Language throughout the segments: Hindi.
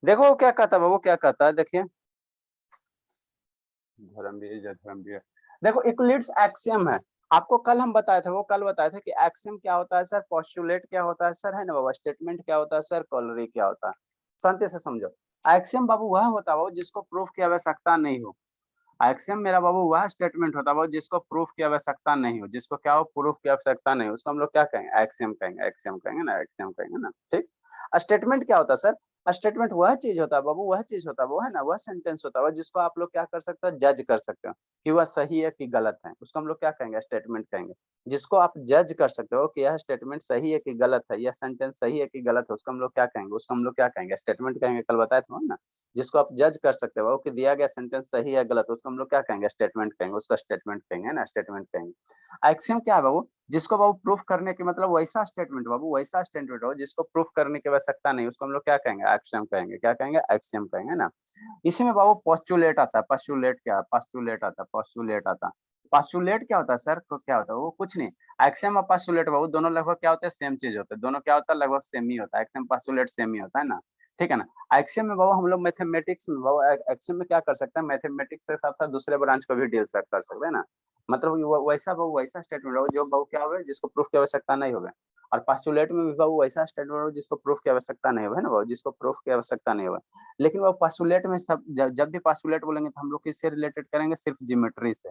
देखो वो क्या कहता है, वो क्या कहता है, देखिए धर्म भी है, धर्म भी है। देखो इक्लिड्स एक्सियम है। आपको कल हम बताए थे, वो कल बताए थे कि एक्सियम क्या होता है सर, पोस्टुलेट क्या होता है सर, है ना बाबा, स्टेटमेंट क्या होता है सर, कॉलरी क्या होता है। शांति से समझो। एक्सियम बाबू वह होता है बाबू जिसको प्रूफ की आवश्यकता नहीं हो। एक्सियम मेरा बाबू वह स्टेटमेंट होता है बाबू जिसको प्रूफ की आवश्यकता नहीं हो, जिसको क्या हो, प्रूफ की आवश्यकता नहीं हो, उसको हम लोग क्या कहेंगे, एक्सियम कहेंगे, एक्सियम कहेंगे ना, एक्सियम कहेंगे ना, ठीक। स्टेटमेंट क्या होता है सर, स्टेटमेंट वह चीज होता है बाबू, वह चीज होता है वो, है ना, वह सेंटेंस होता है जिसको आप लोग क्या कर सकते हो, जज कर सकते हो कि वह सही है कि गलत है, उसको हम लोग क्या कहेंगे, स्टेटमेंट कहेंगे। जिसको आप जज कर सकते हो कि यह स्टेटमेंट सही है कि गलत है, यह सेंटेंस सही है कि गलत है, उसको हम लोग क्या कहेंगे, उसको हम लोग क्या कहेंगे, स्टेटमेंट कहेंगे, कल बताए थे ना। जिसको आप जज कर सकते हो कि दिया गया सेंटेंस सही है गलत, उसको हम लोग क्या कहेंगे, स्टेटमेंट कहेंगे, उसका स्टेटमेंट कहेंगे ना, स्टेटमेंट कहेंगे। एक्सियम क्या है बाबू, जिसको बाबू प्रूफ करने की मतलब वैसा स्टेटमेंट बाबू, वैसा स्टेटमेंट हो जिसको प्रूफ करने की आवश्यकता नहीं, उसको हम लोग क्या कहेंगे, एक्सियम कहेंगे, क्या कहेंगे, एक्सियम कहेंगे ना। इसी में बाबू पोस्टुलेट आता है, पोस्टुलेट क्या है, पोस्टुलेट आता है, पोस्टुलेट आता है। पोस्टुलेट क्या होता है सर, तो क्या होता है वो, कुछ नहीं। एक्सियम और पोस्टुलेट बाबू दोनों लगभग क्या होते हैं, सेम चीज होते हैं, दोनों क्या होता है, लगभग सेम ही होता है, एक्सियम पोस्टुलेट सेम ही होता है ना, ठीक है ना। एक्सियम में बाबू हम लोग मैथमेटिक्स में बाबू, एक्सियम में क्या कर सकते हैं, मैथमेटिक्स के साथ साथ दूसरे ब्रांच को भी डील कर सकते हैं ना। मतलब वैसा बाबू, वैसा स्टेटमेंट हो जो बाबू क्या हो जिसको प्रूफ की आवश्यकता नहीं होगा। और पोस्टुलेट में भी बाबू वैसा स्टेटमेंट हो जिसको प्रूफ की आवश्यकता नहीं होगा, है ना बाबू, जिसको प्रूफ की आवश्यकता नहीं होगा। लेकिन वो पोस्टुलेट में सब जब भी पोस्टुलेट बोलेंगे तो हम लोग किससे रिलेटेड करेंगे, सिर्फ ज्योमेट्री से।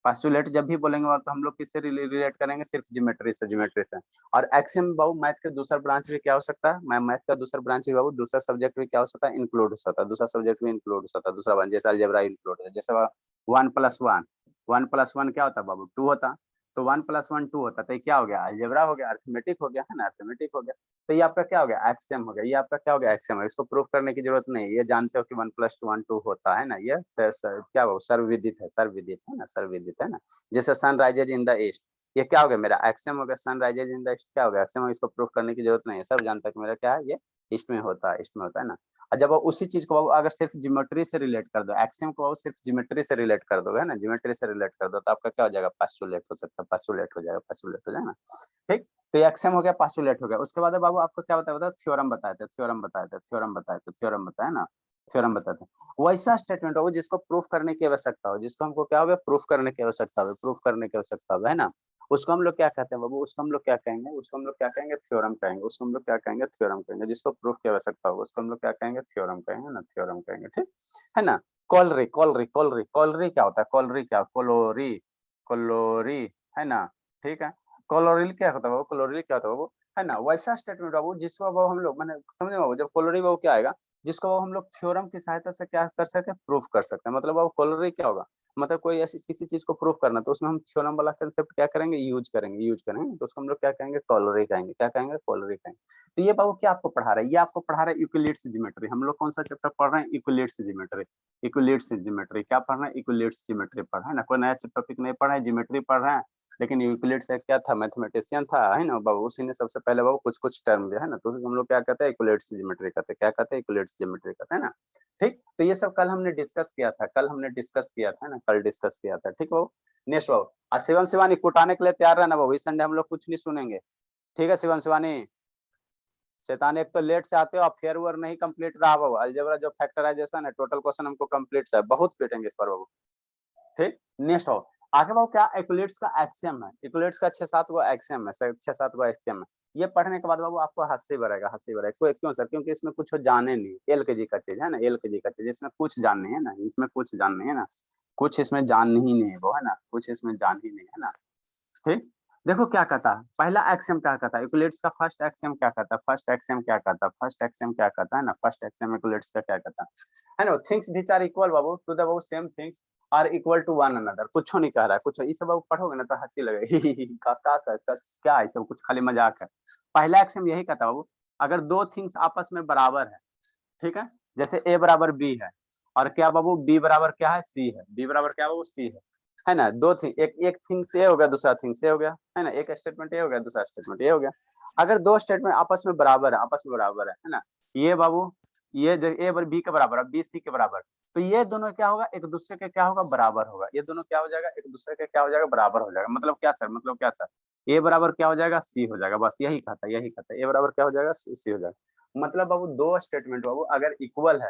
पोस्टुलेट जब भी बोलेंगे तो हम लोग किससे रिलेट करेंगे, सिर्फ ज्योमेट्री से, ज्योमेट्री से। और एक्सियम बाबू मैथ के दूसरा ब्रांच भी क्या हो सकता है, मैथ का दूसरा ब्रांच भी बाबू, दूसरा सब्जेक्ट भी क्या हो सकता है, इंक्लूड हो सकता है, दूसरा सब्जेक्ट भी इंक्लूड हो सकता है, दूसरा ब्रांच जैसे अलजेब्रा इंक्लूड है, जैसे 1+1, 1+1 क्या होता है बाबू, 2 होता। तो 1+1 2 होता, तो ये क्या हो गया, अलजेब्रा हो गया, अर्थमेटिक हो गया, है ना, अर्थमेटिक हो गया। तो ये आपका क्या हो गया, एक्सियम हो गया, ये आपका क्या हो गया, एक्सियम है, इसको प्रूफ करने की जरूरत नहीं है, ये जानते हो कि 1+1 2 होता है ना, ये क्या हो, सर्वविदित है, सर्वविदित है ना, सर्वविदित है ना। जैसे sun rises in the east, ये क्या हो गया, मेरा एक्सियम हो गया, sun rises in the east क्या हो गया, एक्सियम, इसको प्रूफ करने की जरूरत नहीं है, सब जानता है कि मेरा क्या है, ये ईस्ट में होता है, ईस्ट में होता है ना। और जब आप उसी चीज को अगर सिर्फ ज्योमेट्री से रिलेट कर दो, एक्सियम को सिर्फ ज्योमेट्री से रिलेट कर दोगे, है ना, ज्योमेट्री से रिलेट कर दो, तो आपका क्या हो जाएगा, पास्टुलेट हो सकता है, पास्टुलेट हो जाएगा, पास्टुलेट हो जाएगा ना, ठीक। तो ये एक्सियम हो गया, पास्टुलेट हो गया। उसके बाद बाबू आपको क्या बताया, थ्योरम बताए थे, थ्योरम बताए थे, थ्योरम बताए थे, थ्योरम बताया ना, थ्योरम बताते हैं। वैसा स्टेटमेंट हो जिसको प्रूफ करने की आवश्यकता हो, जिसको हमको क्या हो, प्रूफ करने की आवश्यकता हो, प्रूफ करने की आवश्यकता हो, है ना। उसको हम लोग क्या कहते हैं बाबू, उसको हम लोग क्या कहेंगे, उसको हम लोग क्या कहेंगे, थ्योरम कहेंगे, उसको हम लोग क्या कहेंगे, थ्योरम कहेंगे, जिसको प्रूफ की आवश्यकता होगा उसको हम लोग क्या कहेंगे, थ्योरम कहेंगे ना, थ्योरम कहेंगे, ठीक है ना। कॉलरी, कॉलरी, कॉलरी, कॉलरी क्या होता है, कॉलरी क्या, कोलोरी, कोलोरी, है ना, ठीक है। कोलोरिल क्या होता है बाबू, कोलोरिल क्या होता है बाबू, है ना, वैसा स्टेटमेंट बाबू जिसको बाबू हम लोग मैंने समझे बाबू, जब कोलोरी बाबू क्या आएगा, जिसको बाबू हम लोग थ्योरम की सहायता से क्या कर सकते हैं, प्रूफ कर सकते हैं। मतलब बाबू कोलोरी क्या होगा, मतलब कोई ऐसी किसी चीज को प्रूफ करना, तो उसमें हम थ्योरम वाला कंसेप्ट क्या करेंगे, यूज करेंगे, यूज करेंगे, तो उसको हम लोग क्या कहेंगे, कॉलरी कहेंगे, क्या कहेंगे, कॉलरी कहेंगे। तो ये बाबू क्या आपको पढ़ा रहा है, ये आपको पढ़ा रहा है यूक्लिड्स ज्योमेट्री। हम लोग कौन सा चैप्टर पढ़ रहे हैं, यूक्लिड्स ज्योमेट्री। यूक्लिड्स ज्योमेट्री क्या पढ़ रहे हैं, यूक्लिड्स ज्योमेट्री पढ़ रहे हैं ना, कोई नया टॉपिक नहीं पढ़ रहे हैं, ज्योमेट्री पढ़ रहे हैं। लेकिन यूक्लिड्स क्या था, मैथमेटिशियन था, है ना बाबू, उसी ने सबसे पहले बाबू कुछ कुछ टर्म दिया, है ना, तो हम लोग क्या कहते हैं, यूक्लिड्स ज्योमेट्री कहते हैं, क्या कहते हैं, यूक्लिड्स ज्योमेट्री कहते हैं ना, ठीक। तो ये सब कल हमने डिस्कस किया था, कल हमने डिस्कस किया था ना, कल डिस्कस किया था, ठीक बाबू। नेक्स्ट बाबू, और शिवम शिवानी कुटाने के लिए तैयार रहना बाबू, इस संडे हम लोग कुछ नहीं सुनेंगे, ठीक है शिवम शिवानी। शैतान, एक तो लेट से आते हो आप, फेयर वेयर नहीं कंप्लीट रहा बाबू, अलजेब्रा जो फैक्टराइजेशन है, टोटल क्वेश्चन हमको कंप्लीट है, बहुत पीटेंगे इस पर बाबू, ठीक। नेक्स्ट हो, आगे बाबू क्या, एक्युलेट्स का एक्सियम है, एक्युलेट्स का 6-7 गो एक्सियम है, 6-7 गो एक्सियम है। ये पढ़ने के बाद बाबू आपको हंसी बढ़ेगा, हंसी बढ़ेगा, क्यों सर, क्योंकि इसमें कुछ जाने नहीं, एल के जी का चीज है ना, एल के जी का चीज, इसमें कुछ जानने है ना, इसमें कुछ जानने है ना, कुछ इसमें जान ही नहीं है वो, है ना, कुछ इसमें जान ही नहीं है ना, ठीक। देखो क्या कहता है, पहला एक्सियम क्या कहता है, यूक्लिड्स का फर्स्ट एक्सियम क्या कहता है, फर्स्ट एक्सियम क्या कहता है, फर्स्ट एक्सियम क्या कहता है ना, फर्स्ट एक्सियम यूक्लिड्स का क्या कहता है ना, थिंग्स व्हिच आर इक्वल बाबू टू द बाबू same things are equal to one another, कुछ नहीं कह रहा है, कुछ ये सब बाबू पढ़ोगे ना तो हंसी लगेगी क्या है सब, कुछ खाली मजाक है। पहला एक्सियम यही कहता है बाबू, अगर दो थिंग्स आपस में बराबर है, ठीक है, जैसे ए बराबर बी है, और क्या बाबू बी बराबर क्या है, सी है, बी बराबर क्या बाबू, सी है ना, दो थिंग, एक एक थिंग से हो गया, दूसरा थिंग से हो गया, है ना, एक स्टेटमेंट ये हो गया, दूसरा स्टेटमेंट ये हो गया। अगर दो स्टेटमेंट आपस में बराबर है, आपस में बराबर है ना, ये बाबू, ये ए बी के बराबर है, बी सी के बराबर, तो ये दोनों क्या होगा, एक दूसरे के क्या होगा, बराबर होगा, ये दोनों क्या हो जाएगा, एक दूसरे के क्या हो जाएगा, बराबर हो जाएगा, मतलब क्या सर, मतलब क्या सर, ए बराबर क्या हो जाएगा, सी हो जाएगा, बस यही कहता है, यही कहता है, ए बराबर क्या हो जाएगा, सी हो जाएगा। मतलब बाबू दो स्टेटमेंट बाबू अगर इक्वल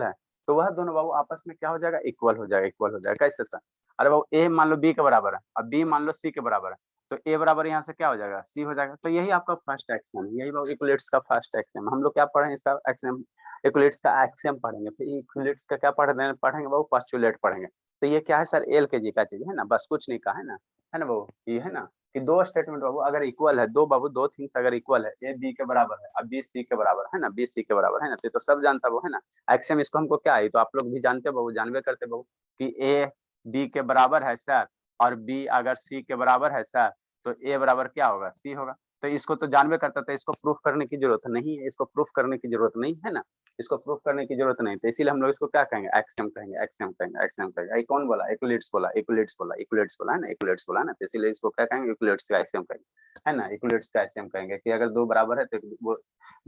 है तो वह दोनों बाबू आपस में क्या हो जाएगा, इक्वल हो जाएगा, इक्वल हो जाएगा। कैसे सर? अरे बाबू ए मान लो बी के बराबर है, अब बी मान लो सी के बराबर है, तो ए बराबर यहाँ से क्या हो जाएगा, सी हो जाएगा। तो यही आपका फर्स्ट एक्सियम है, यही बाबू इक्वलिट्स का फर्स्ट एक्सियम। हम लोग क्या पढ़ेंगे इसका एक्सियम, इक्वलिट्स का एक्सियम पढ़ेंगे, फिर इक्वलिट्स का क्या पढ़ेंगे बाबू, पोस्टुलेट पढ़ेंगे। तो ये क्या है सर, एल के जी का चीज है ना, बस कुछ नहीं कहा है ना बाबू, ये है ना कि दो स्टेटमेंट बाबू अगर इक्वल है, दो बाबू दो थिंग्स अगर इक्वल है, ए बी के बराबर है, अब बी सी के बराबर है ना, बी सी के बराबर है ना, तो सब जानता वो है ना एक्सियम। इसको हमको क्या है, तो आप लोग भी जानते हो बाबू, जानवे करते बाबू कि ए बी के बराबर है सर, और बी अगर सी के बराबर है सर, तो ए बराबर क्या होगा, सी होगा। तो इसको तो जानवे करता था, इसको प्रूफ करने की जरूरत नहीं है, इसको प्रूफ करने की जरूरत नहीं है ना, इसको प्रूफ करने की जरूरत नहीं, तो इसीलिए हम लोग इसको क्या कहेंगे, एक्सियम कहेंगे, एक्सियम कहेंगे, एक्सियम कहेंगे। कौन बोला, इक्वलिट्स बोला, इक्वलिट्स बोला, इक्वलिट्स बोला है ना, इक्वलिट्स बोला है ना, तो इसीलिए इसको क्या कहेंगे, इक्वलिट्स का एक्सियम कहेंगे है ना, इक्वलिट्स का एक्सियम कहेंगे कि अगर दो बराबर है तो वो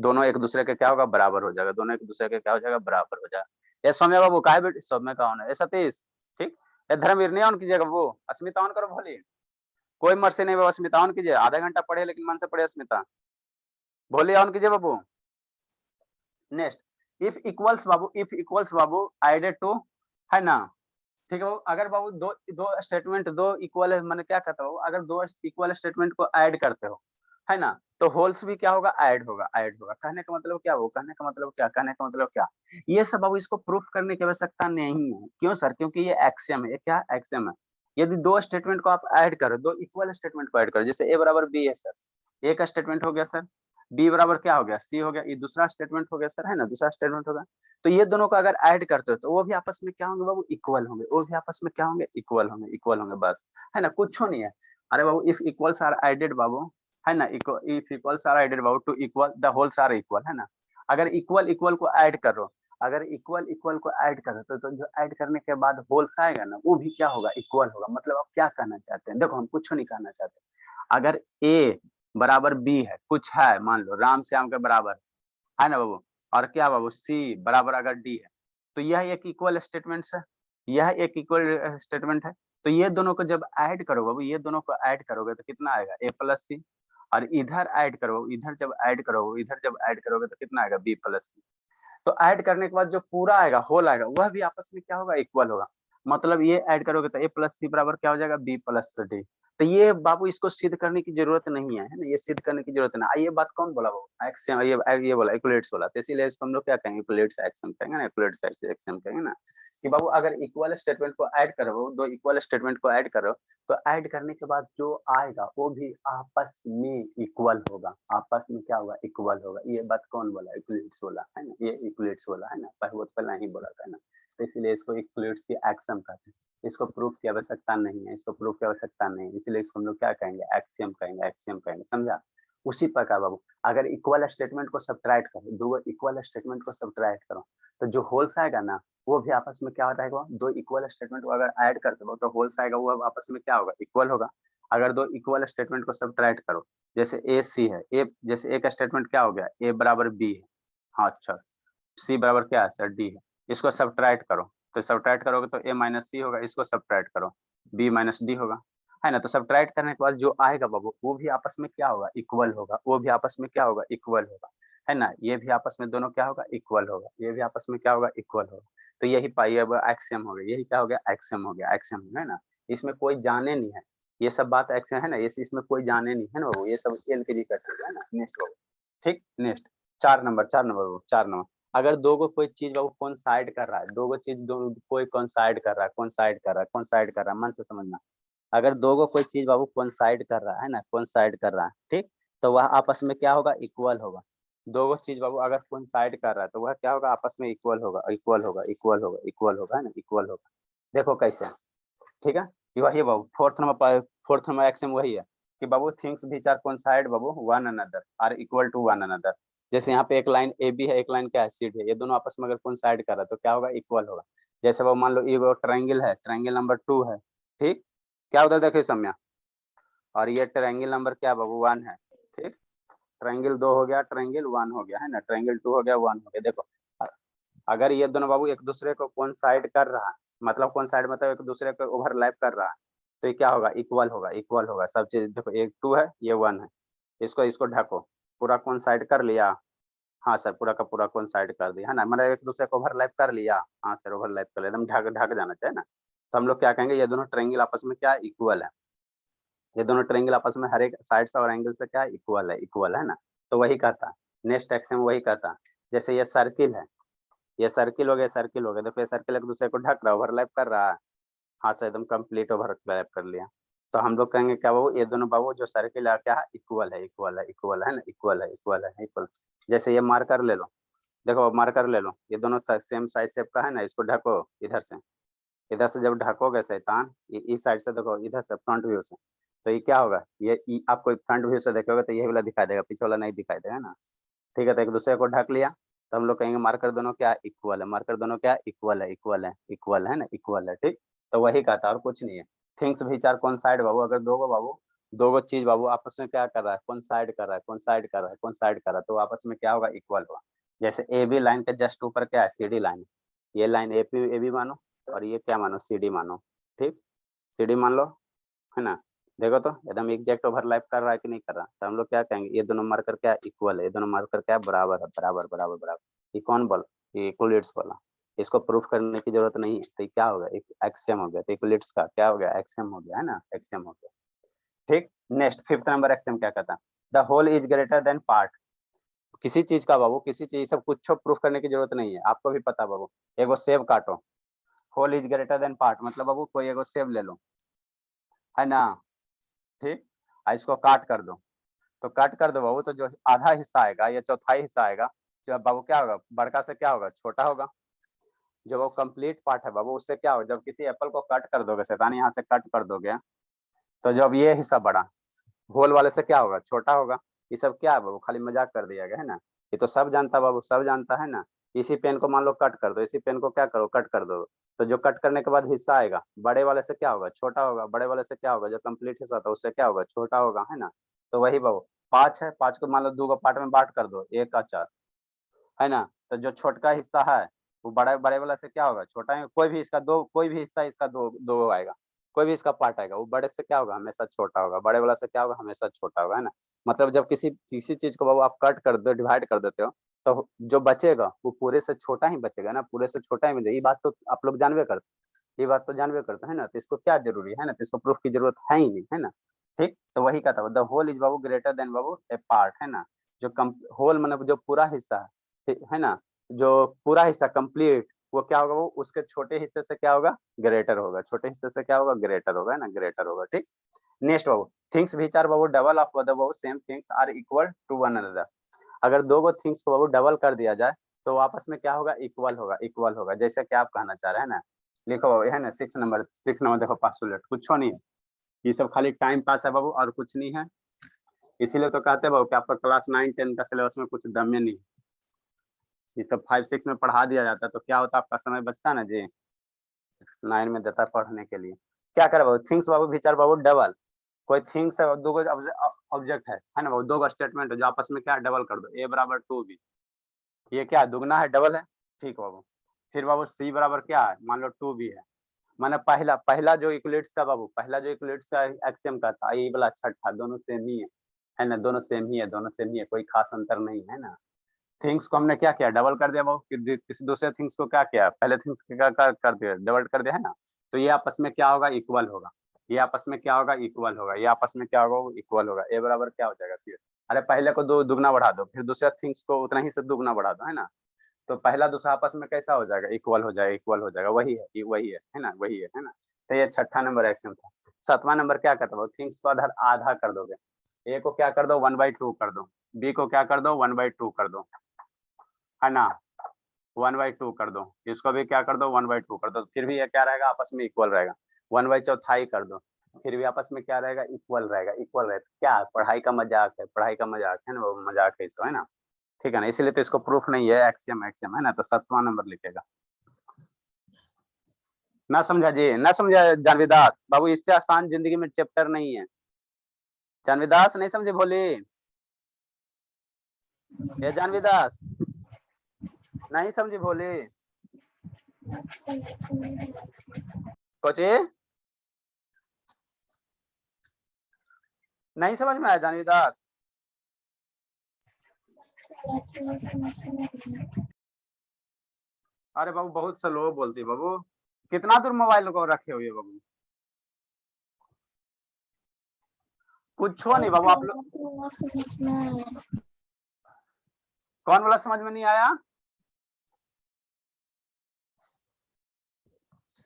दोनों एक दूसरे के क्या होगा, बराबर हो जाएगा, दोनों एक दूसरे के क्या हो जाएगा, बराबर हो जाएगा। ये सौम्य बाबू का है बेटे, सौम्य का ऑन है, सतीश ठीक, ये धर्मवीर नहीं ऑन कीजिएगा वो, अस्मिता ऑन करो भोली, कोई मर्सी नहीं बाबू, अस्मिता ऑन कीजिए, आधा घंटा पढ़े लेकिन मन से पढ़े अस्मिता, भोली ऑन कीजिए बाबू। नेक्स्ट इफ इक्वल्स बाबू, इफ इक्वल्स बाबू एडेड टू है ना, ठीक है बाबू, अगर बाबू दो दो स्टेटमेंट दो इक्वल है, मैंने क्या कहता हूँ, अगर दो इक्वल स्टेटमेंट को ऐड करते हो है ना, तो होल्स भी क्या होगा, ऐड होगा, ऐड होगा। कहने का मतलब क्या, वो कहने का मतलब क्या, कहने का मतलब क्या, ये सब बाबू इसको प्रूफ करने की आवश्यकता नहीं है। क्यों सर, क्योंकि ये एक्सियम है, ये क्या एक्सियम है। यदि दो स्टेटमेंट को आप ऐड करो, दो इक्वल स्टेटमेंट को ऐड करो, जैसे ए बराबर बी है सर, ए का स्टेटमेंट हो गया सर, बी बराबर क्या हो गया, सी हो गया, ये दूसरा स्टेटमेंट हो गया सर, है ना, दूसरा स्टेटमेंट होगा। तो ये दोनों को अगर ऐड करते हो तो वो भी आपस में क्या होंगे बाबू, इक्वल होंगे, वो भी आपस में क्या होंगे, इक्वल होंगे, इक्वल होंगे, बस है ना, कुछ नहीं है। अरे बाबू इफ इक्वल्स आर एडेड बाबू है ना, इफ इक्वल्स आर एडेड बाबू to equal the wholes are equal है ना, अगर इक्वल इक्वल को ऐड करो, अगर इक्वल इक्वल को ऐड करो तो जो ऐड करने के बाद होल्स आएगा ना, वो भी क्या होगा, इक्वल होगा। मतलब आप क्या कहना चाहते हैं, देखो हम कुछ नहीं कहना चाहते, अगर ए बराबर बी है, कुछ है, मान लो राम श्याम के बराबर है ना बाबू, और क्या बाबू सी बराबर अगर डी है, तो यह एक इक्वल स्टेटमेंट है, यह एक इक्वल स्टेटमेंट है। तो ये दोनों को जब ऐड करो बाबू, ये दोनों को ऐड करोगे तो कितना आएगा, ए प्लस सी, और इधर ऐड करो, इधर जब ऐड करोगे, इधर जब ऐड करोगे तो कितना आएगा, बी प्लस सी। तो ऐड करने के बाद जो पूरा आएगा, होल आएगा, वह भी आपस में क्या होगा, इक्वल होगा। मतलब ये ऐड करोगे तो ए प्लस सी बराबर क्या हो जाएगा, बी प्लस डी। तो ये बाबू इसको सिद्ध करने की जरूरत नहीं है ना, ये सिद्ध करने की जरूरत नहीं। ये बात कौन बोला, वो एक्सियम, ये बोला इक्वलिट्स बोला, तो इसीलिए इसको हम लोग क्या कहेंगे, इक्वलिट्स एक्सियम कहेंगे ना, इक्वलिट्स एक्सियम कहेंगे ना, कि बाबू अगर इक्वल स्टेटमेंट को ऐड करो, दो इक्वल स्टेटमेंट को ऐड करो, तो ऐड करने के बाद जो आएगा वो भी आपस में इक्वल होगा, आपस में क्या होगा, इक्वल होगा। ये बात कौन बोला, इक्वलिट्स बोला है ना, ये इक्वलिट्स बोला है ना, बहुत पहले ही बोला था ना, तो इसलिए इसको इक्वलिट्स की एक्सियम कहते हैं। इसको प्रूफ की आवश्यकता नहीं है, इसको प्रूफ की आवश्यकता नहीं है, इसलिए इसको हम लोग क्या कहेंगे, एक्सियम कहेंगे, एक्सियम कहेंगे, समझा। उसी प्रकार बाबू अगर इक्वल स्टेटमेंट को सब्ट्रैक्ट करो, दो इक्वल स्टेटमेंट को सब्ट्रैक्ट करो, तो जो होल्स आएगा ना, वो भी आपस में क्या होता है, दो इक्वल स्टेटमेंट को अगर ऐड करते हो तो होल्स आएगा, वो आपस में क्या होगा, इक्वल होगा। अगर दो इक्वल स्टेटमेंट को सब्ट्रैक्ट करो, जैसे ए सी है, ए जैसे ए का स्टेटमेंट क्या हो गया, ए बराबर बी है, हाँ अच्छा, सी बराबर क्या है सर, डी है, इसको सब्ट्रैक्ट करो, तो सब्ट्रैक्ट करोगे तो ए माइनस सी होगा, इसको सब्ट्रैक्ट करो, बी माइनस डी होगा, है ना। तो सब्ट्रैक्ट करने के बाद जो आएगा बाबू, वो भी आपस में क्या होगा, इक्वल होगा, वो भी आपस में क्या होगा, इक्वल होगा, है ना। ये भी आपस में दोनों क्या होगा, इक्वल होगा, ये भी आपस में क्या होगा, इक्वल होगा। तो यही पाइए अब एक्सियम हो गया, यही क्या हो गया, एक्सियम हो गया, एक्सियम है ना। इसमें कोई जाने नहीं है, ये सब बात एक्सियम है ना, ये इसमें कोई जाने नहीं है ना बाबू, ये सब एल के जी करते है ना। नेक्स्ट बाबू, ठीक, नेक्स्ट 4 नंबर, 4 नंबर बाबू, 4 नंबर, अगर दो को कोई चीज बाबू कौन साइड कर रहा है, दो को चीज दो कोई कौन साइड कर रहा है, कौन साइड कर रहा है, कौन साइड कर रहा है, मन से समझना। अगर दो को कोई चीज बाबू कौन साइड कर रहा है ना, कौन साइड कर रहा है, ठीक, तो वह आपस में क्या होगा, इक्वल होगा। दो को चीज बाबू अगर कौन साइड कर रहा है तो वह क्या होगा, आपस में इक्वल होगा, इक्वल होगा, इक्वल होगा, इक्वल होगा, है ना, इक्वल होगा। देखो कैसे, ठीक है, ये वही बाबू फोर्थ नंबर एक्सियम वही है कि बाबू थिंग्स व्हिच आर कोइंसाइड बाबू one another are equal to one another. जैसे यहाँ पे एक लाइन ए बी है, एक लाइन क्या है, सी डी है, ये दोनों आपस में अगर कोइंसाइड कर रहा है तो क्या होगा, इक्वल होगा। जैसे वो मान लो ये वो ट्रायंगल है, ट्रायंगल नंबर 2 है, ठीक, क्या होता है देखिए सम्या, और ये ट्रायंगल नंबर क्या बाबू 1 है, ठीक, ट्रायंगल 2 हो गया, ट्रायंगल 1 हो गया, है ना, ट्रायंगल 2 हो गया, 1 हो गया। देखो अगर ये दोनों बाबू एक दूसरे को कोइंसाइड कर रहा है, मतलब कोइंसाइड मतलब एक दूसरे को ओवरलैप कर रहा है, तो ये क्या होगा, इक्वल होगा, इक्वल होगा सब चीज। देखो एक 2 है, ये 1 है, इसको इसको ढको, पूरा कोइंसाइड कर लिया, हाँ सर, पूरा का पूरा कोइंसाइड कर दिया है ना, मतलब एक दूसरे को ओवरलैप कर लिया। हाँ सर, ओवरलैप कर लिया, एकदम ढक ढक जाना चाहिए ना। तो हम लोग क्या कहेंगे, ये दोनों ट्रायंगल आपस में क्या इक्वल है, ये दोनों ट्रायंगल आपस में हर एक साइड से और एंगल से क्या इक्वल है ना। तो वही कहता है, नेक्स्ट एक्सियम वही कहता है। जैसे ये सर्किल है, ये सर्किल हो गया, सर्किल हो गया, देखो ये सर्किल एक दूसरे को ढक रहा है, ओवरलैप कर रहा है। हाँ सर, एकदम कंप्लीट ओवरलैप कर लिया। तो हम लोग कहेंगे क्या बाबू, ये दोनों बाबू जो सर्किल है क्या है, इक्वल है ना, इक्वल। जैसे ये मार्कर ले लो, देखो मार्कर ले लो, ये दोनों सेम साइज शेप का है ना, इसको ढको इधर से, इधर से जब ढकोगे शैतान, इस साइड से देखो, इधर से फ्रंट व्यू से, तो ये क्या होगा, आपको फ्रंट व्यू से देखोगे तो यही वाला दिखाई देगा, पीछे वाला नहीं दिखाई देगा ना। ठीक है, तो एक दूसरे को ढक लिया, तो हम लोग कहेंगे मार्कर दोनों क्या इक्वल है, मार्कर दोनों क्या इक्वल है ना, इक्वल है। ठीक, तो वही कहता है और कुछ नहीं है। थिंग्स भी चार कौन साइड बाबू, अगर दो गो चीज बाबू आपस में क्या कर रहा है, कौन साइड कर रहा है, तो आपस में क्या होगा, इक्वल होगा। जैसे ए बी लाइन के जस्ट ऊपर क्या है, सी डी लाइन, ये लाइन ए बी मानो, और ये क्या मानो, सी डी मानो। ठीक, सी डी मान लो, है ना। देखो तो एकदम एग्जैक्ट ओवरलैप कर रहा है कि नहीं कर रहा, तो हम लोग क्या कहेंगे, ये दोनों मार्कर क्या इक्वल है, ये दोनों मार्कर क्या बराबर है, बराबर। ये कौन बोला, ये इक्वलिट्स बोला। इसको प्रूफ करने की जरूरत नहीं है, तो ये क्या होगा, एक एक्सियम हो गया। तो इक्वलिट्स का क्या हो गया, एक्सियम हो गया, है ना, एक्सियम हो गया। ठीक, नेक्स्ट फिफ्थ नंबर एक्सियम क्या कहता है, the whole is greater than part. किसी चीज का बाबू, किसी चीज सब कुछ प्रूफ करने की जरूरत नहीं है, आपको भी पता बाबू। एगो सेब काटो, whole is greater than part, मतलब बाबू कोई एगो सेब ले लो, है ना। ठीक, इसको काट कर दो, तो कट कर दो बाबू, तो जो आधा हिस्सा आएगा या चौथाई हिस्सा आएगा, जो बाबू क्या होगा, बड़का से क्या होगा, छोटा होगा। जो वो कंप्लीट पार्ट है बाबू, उससे क्या होगा, जब किसी एप्पल को कट कर दोगे शैतान, यहाँ से कट कर दोगे, तो जब ये हिस्सा बड़ा, होल वाले से क्या होगा, छोटा होगा। ये सब क्या है बाबू, खाली मजाक कर दिया गया है ना, ये तो सब जानता बाबू, सब जानता है ना। इसी पेन को मान लो कट कर दो, इसी पेन को क्या करो, कट कर दो, तो जो कट करने के बाद हिस्सा आएगा, बड़े वाले से क्या होगा, छोटा होगा, बड़े वाले से क्या होगा, जो कंप्लीट हिस्सा था उससे क्या होगा, छोटा होगा, है ना। तो वही बाबू, पांच है, पांच को मान लो दो पार्ट में बांट कर दो, एक का चार, है ना। तो जो छोटका हिस्सा है वो बड़े बड़े वाला से क्या होगा, छोटा है, कोई भी इसका दो, कोई भी हिस्सा इसका दो दो आएगा, कोई भी इसका पार्ट आएगा, वो बड़े से क्या होगा, हमेशा छोटा होगा, बड़े वाला से क्या होगा, हमेशा छोटा होगा, है ना। मतलब जब किसी चीज को बाबू आप कट कर दो, डिवाइड कर देते हो, तो जो बचेगा वो पूरे से छोटा ही बचेगा ना, पूरे से छोटा ही बचेगा। ये बात तो आप लोग जानबे करते, ये बात तो जानबे करते है ना, तो इसको क्या जरूरी है ना, तो इसको प्रूफ की जरूरत है ही नहीं, है ना। ठीक, तो वही कहता है, द होल इज बाबू ग्रेटर देन बाबू ए पार्ट, है ना। जो होल मतलब जो पूरा हिस्सा है, है ना, जो पूरा हिस्सा कंप्लीट, वो क्या होगा, वो उसके छोटे हिस्से से क्या होगा, ग्रेटर होगा, छोटे हिस्से से क्या होगा, ग्रेटर होगा, है ना, ग्रेटर होगा। ठीक, नेक्स्ट बाबू, थिंग्स व्हिच आर बाबू डबल ऑफ द बाबू same things are equal to one another. अगर दो गो थिंग्स को बाबू डबल कर दिया जाए, तो आपस में क्या होगा, इक्वल होगा। जैसे कि आप कहना चाह रहे हैं ना, लिखो बाबू, है ना, सिक्स नंबर देखो, पास्टुलेट कुछ नहीं है, ये सब खाली टाइम पास है बाबू, और कुछ नहीं है। इसीलिए तो कहते हैं बाबू कि आपका क्लास 9-10 का सिलेबस में कुछ दम में नहीं, ये सब 5-6 में पढ़ा दिया जाता है, तो क्या होता है, आपका समय बचता है ना जी, 9 में देता है पढ़ने के लिए। क्या करे बाबू, थिंग्स बाबू विचार बाबू डबल, कोई थिंग्स है, दो ऑब्जेक्ट है ना बाबू, दो गो स्टेटमेंट है जो आपस में क्या डबल कर दो, ए बराबर 2b, ये क्या है, दुगना है, डबल है। ठीक बाबू, फिर बाबू सी बराबर क्या है, मान लो 2b है। माने पहला पहला जो इक्वलिट्स का बाबू, पहला जो इक्वलिट्स का एक्सियम का था, ये वाला छठा, दोनों सेम ही है ना, दोनों सेम ही है, कोई खास अंतर नहीं है ना। थिंग्स को हमने क्या किया, डबल कर दिया बाबू, किसी दूसरे थिंग्स को क्या किया, पहले थिंग्स का कर दिया, डबल कर दिया, है ना। तो ये आपस में क्या होगा, इक्वल होगा। ये आपस में क्या होगा, इक्वल होगा। ये आपस में क्या होगा, इक्वल होगा। ए बराबर क्या हो जाएगा, सी। अरे पहले को दो दुगना बढ़ा दो, फिर दूसरे थिंग्स को उतना ही से दुगना बढ़ा दो, है ना। तो पहला दूसरा आपस में कैसा हो जाएगा, इक्वल हो जाएगा। वही है ना, है ना। तो ये छठा नंबर एक्शन था। सातवां नंबर क्या करता है, थिंग्स को आधा आधा कर दोगे, ए को क्या कर दो, 1/2 कर दो, बी को क्या कर दो, 1/2 कर दो, है ना, 1/2 कर दो, इसको भी क्या कर दो, 1/2 कर दो, फिर भी ये क्या रहेगा, आपस में इक्वल रहेगा। 1/4 कर दो, फिर भी आपस में क्या रहेगा, इक्वल रहेगा। क्या पढ़ाई का मजाक है, ना, वो मजाक है तो, है ना। ठीक है ना, इसलिए तो इसको प्रूफ नहीं है, एक्सियम है ना, तो 7वां नंबर लिखेगा। ना समझा जी, ना समझा जानवीदास बाबू, इससे आसान जिंदगी में चैप्टर नहीं है। जानवीदास नहीं समझे भोली, ये जानवीदास नहीं समझी भोली, कोची नहीं समझ में आया जानवीदास। अरे बाबू बहुत स्लो बोलती है बाबू, कितना दूर मोबाइल को रखे हुए बाबू? कुछ नहीं बाबू, आप लोग कौन वाला समझ में नहीं आया?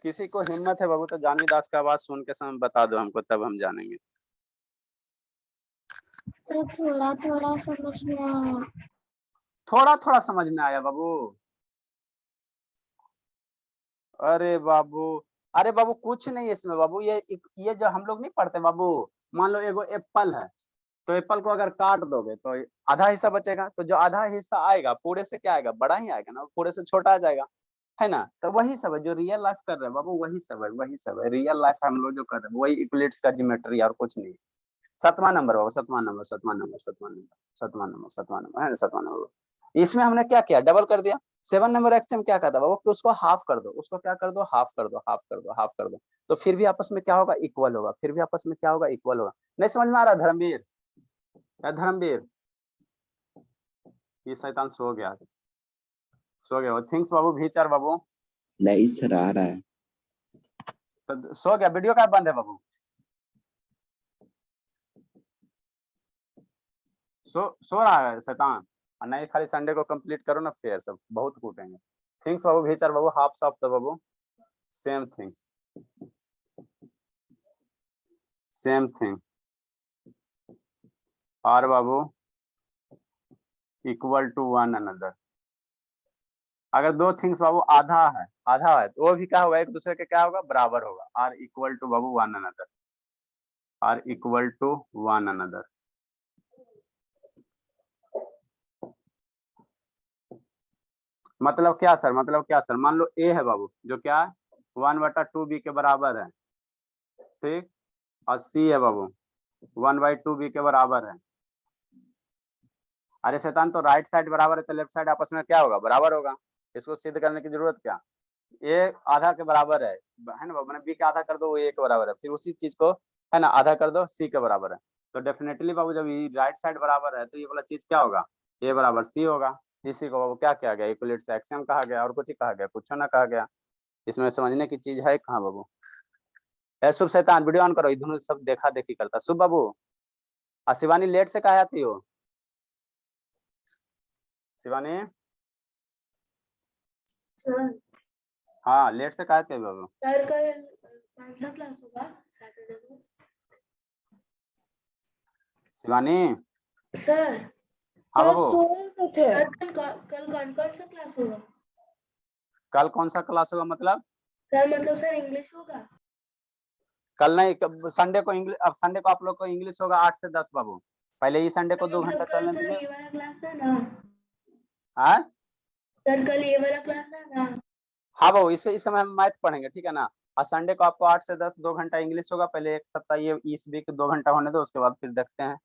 किसी को हिम्मत है बाबू तो जानवी दास का आवाज सुन के समय बता दो हमको, तब हम जानेंगे। थोड़ा थोड़ा समझ में आया। थोड़ा थोड़ा समझ में आया बाबू? अरे बाबू, अरे बाबू कुछ नहीं है इसमें बाबू, ये जो हम लोग नहीं पढ़ते बाबू, मान लो एगो एप्पल है, तो एप्पल को अगर काट दोगे तो आधा हिस्सा बचेगा, तो जो आधा हिस्सा आएगा पूरे से क्या आएगा, बड़ा ही आएगा ना, पूरे से छोटा आ जाएगा, है ना? तो वही सब है जो रियल लाइफ कर रहे हैं बाबू, वही सब है, वही सब है रियल लाइफ हम लोग जो कर रहे हैं, वही यूक्लिड्स का ज्योमेट्री और कुछ नहीं। 7वां नंबर बाबू, 7वां नंबर, 7वां नंबर, 7वां नंबर, 7वां नंबर, 7वां नंबर है ना, 7वां नंबर। इसमें हमने क्या किया, डबल कर दिया। 7 नंबर एक्सियम क्या कहता है बाबू कि उसको हाफ कर दो, उसको क्या कर दो, हाफ कर दो, हाफ कर दो, हाफ कर दो, तो फिर भी आपस में क्या होगा, इक्वल होगा, फिर भी आपस में क्या होगा, इक्वल होगा। नहीं समझ में आ रहा धर्मवीर? या धर्मवीर, ये शैतान सो गया, सो गया थिंग्स बाबू, भीचर बाबू नहीं सर आ रहा है। तो सो गया, वीडियो क्या बंद है बाबू? सो रहा है शैतान? और नहीं खाली संडे को कंप्लीट करो ना, फिर सब बहुत कूटेंगे। थिंग्स बाबू, भीचर बाबू, हाफ सॉफ्ट दो बाबू, सेम थिंग, सेम थिंग। और बाबू इक्वल टू वन अनदर, अगर दो थिंग्स बाबू आधा है, आधा है तो वो भी क्या होगा, एक दूसरे के क्या होगा, बराबर होगा। आर इक्वल टू बाबू one another, are equal to one another. मतलब क्या सर, मतलब क्या सर? मान लो ए है बाबू, जो क्या है 1/2 बी के बराबर है, ठीक, और सी है बाबू 1/2 बी के बराबर है। अरे शैतान, तो राइट साइड बराबर है तो लेफ्ट साइड आपस में क्या होगा, बराबर होगा। इसको सिद्ध करने की जरूरत क्या, ए आधा के बराबर है ना बाबू, मैंने बी का आधा कर दो वो ए के बराबर है, फिर उसी चीज को है ना आधा कर दो सी के बराबर है, तो डेफिनेटली बाबू जब राइट साइड बराबर है तो ये वाला चीज क्या होगा, ए बराबर सी होगा। इसी को बाबू क्या किया गया, यूक्लिड्स एक्सियम कहा गया, और कुछ ही कहा गया, कुछ ना कहा गया। इसमें समझने की चीज है कहाँ बाबू? शुभ शैतान वीडियो ऑन करो, इधर सब देखा देखी करता। शुभ बाबू, शिवानी लेट से कहा आती हो? शिवानी हाँ लेट से कहा थे बाबू? सर कौन सा क्लास होगा सैटरडे को? शिवानी सर हाँ सर बाबू, सो रहे थे। सर कल कौन कौन सा क्लास होगा? कल कौन सा क्लास होगा मतलब? सर मतलब सर इंग्लिश होगा? कल नहीं, संडे को इंग्लिश, अब संडे को आप लोग को इंग्लिश होगा 8 से 10 बाबू। पहले ही संडे को 2 घंटा कल चलने सर दीजिए। ये वाला क्लास है ना? हाँ सर कल ये वाला क्लास है ना? हाँ बाबू, इस समय हम मैथ पढ़ेंगे, ठीक है ना। और संडे को आपको 8 से 10 2 घंटा इंग्लिश होगा। पहले एक सप्ताह ये इस वीक 2 घंटा होने दो, उसके बाद फिर देखते हैं।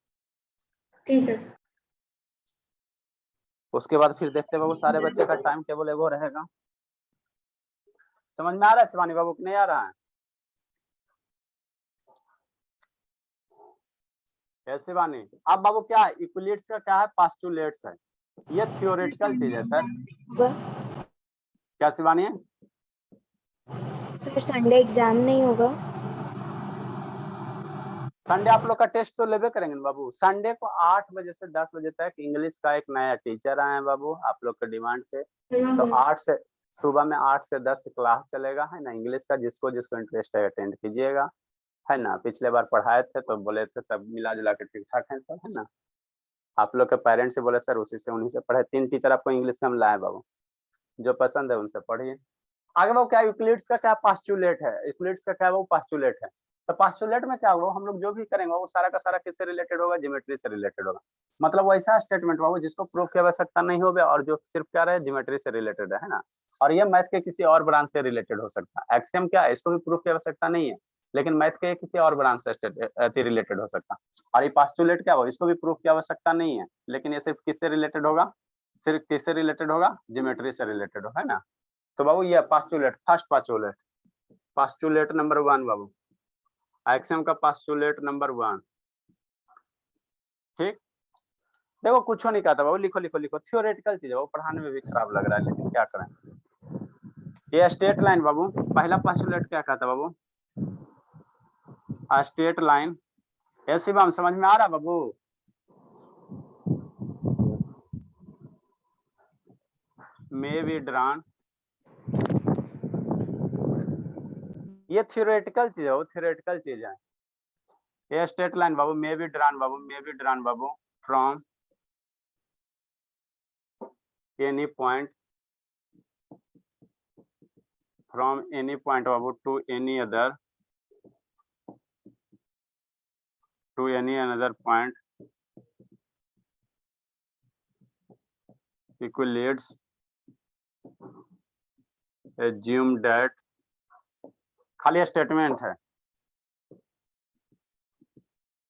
ठीक है सर। उसके बाद फिर देखते हैं बाबू, सारे बच्चे का टाइम टेबल एगो रहेगा। समझ में आ रहा है शिवानी बाबू कि नहीं आ रहा है? कैसे बानी? अब बाबू क्या इक्विलिट्स का क्या है, पास्टुलेट्स है, ये थियोरेटिकल चीज है सर। क्या शिवानी? संडे एग्जाम नहीं होगा? संडे आप लोग का टेस्ट तो लेवे करेंगे बाबू। संडे को 8 बजे से 10 बजे तक इंग्लिश का एक नया टीचर आए हैं बाबू, आप लोग के डिमांड पे। तो 8 से सुबह में 8 से 10 क्लास चलेगा, है ना, इंग्लिश का। जिसको जिसको इंटरेस्ट है अटेंड कीजिएगा, है ना। पिछले बार पढ़ाए थे तो बोले थे सब मिला जुला के ठीक ठाक है सब, है ना। आप लोग के पेरेंट्स से बोले सर उसी से उन्हीं से पढ़े। 3 टीचर आपको इंग्लिश में हम लाए बाबू, जो पसंद है उनसे पढ़िए। आगे वो क्या यूक्लिड्स का क्या पास्टुलेट है, यूक्लिड्स का क्या वो पास्टुलेट है। तो पास्टुलेट में क्या होगा, हम लोग जो भी करेंगे वो सारा का सारा किससे रिलेटेड होगा, ज्योमेट्री से रिलेटेड होगा। मतलब वैसा स्टेटमेंट होगा जिसको प्रूफ की आवश्यकता नहीं होगा और जो सिर्फ क्या रहे, ज्योमेट्री से रिलेटेड है ना। और ये मैथ के किसी और ब्रांच से रिलेटेड हो सकता है। एक्सियम क्या है, इसको भी प्रूफ की आवश्यकता नहीं है, लेकिन मैथ के किसी और ब्रांच से रिलेटेड हो सकता है। और ये पास्टुलेट क्या होगा, इसको भी प्रूफ की आवश्यकता नहीं है, लेकिन ये सिर्फ किससे रिलेटेड होगा, सिर्फ किससे रिलेटेड होगा, ज्योमेट्री से रिलेटेड होगा, है ना। तो बाबू ये postulate, first postulate, postulate number 1 बाबू, एक्सियम का पास्टुलेट नंबर 1, ठीक। देखो कुछ नहीं कहता बाबू, लिखो लिखो लिखो, थियोरेटिकल चीज है वो, पढ़ाने में भी खराब लग रहा है, लेकिन क्या करें। ये स्ट्रेट लाइन बाबू, पहला पोस्टुलेट क्या कहता बाबू, स्ट्रेट लाइन। ये शिवम समझ में आ रहा बाबू? मे बी ड्रॉन, ये थियोरेटिकल चीज है, वो थियोरेटिकल चीज है। ये स्ट्रेट लाइन बाबू, may be drawn Babu, may be drawn Babu from any point, from any point Babu to any other, to any another point equates, assume that, खाली स्टेटमेंट है,